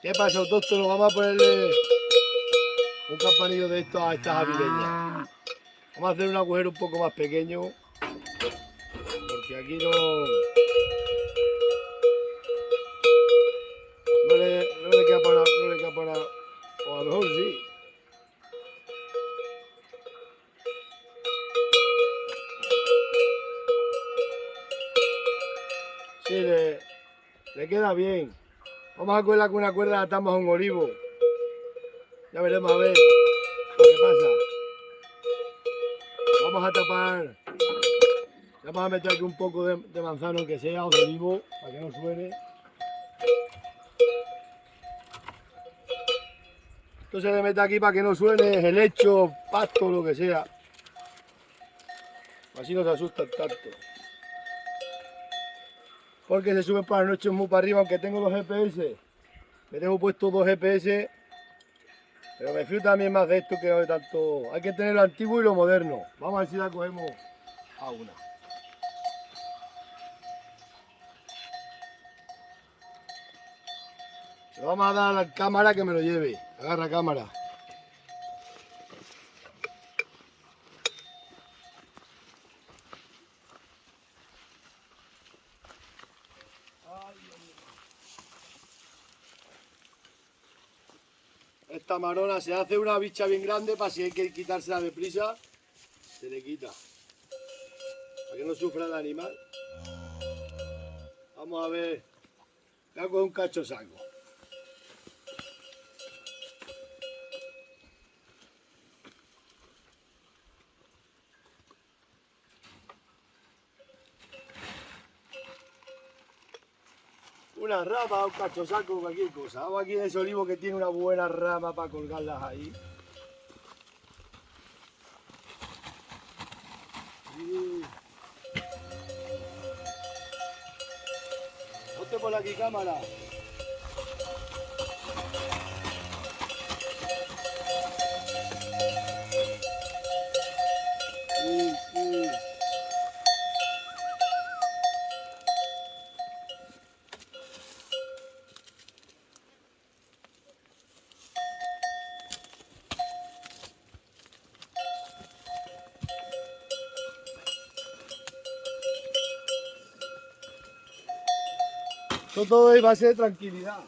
¿Qué pasa, autóctono? Vamos a ponerle un campanillo de estos a estas avireñas. Vamos a hacer un agujero un poco más pequeño, porque aquí no le queda para, no le queda para, o a lo mejor sí. Sí, le queda bien. Vamos a cogerla con una cuerda, atamos a un olivo. Ya veremos a ver lo que pasa. Vamos a tapar. Vamos a meter aquí un poco de manzano que sea o de olivo para que no suene. Esto se le mete aquí para que no suene helecho, pasto, lo que sea. Así no se asustan tanto. Porque se suben por las noches muy para arriba, aunque tengo los GPS. Me tengo puesto 2 GPS. Pero me fío también más de esto que de tanto. Hay que tener lo antiguo y lo moderno. Vamos a ver si la cogemos a una. Le vamos a dar a la cámara que me lo lleve. Agarra cámara. Esta marona se hace una bicha bien grande para si hay que quitársela deprisa, se le quita. Para que no sufra el animal. Vamos a ver. Voy a coger un cacho saco. Una rama, un cacho saco, cualquier cosa. Vamos aquí en ese olivo que tiene una buena rama para colgarlas ahí. Ponte por aquí, cámara. Todo es base de tranquilidad.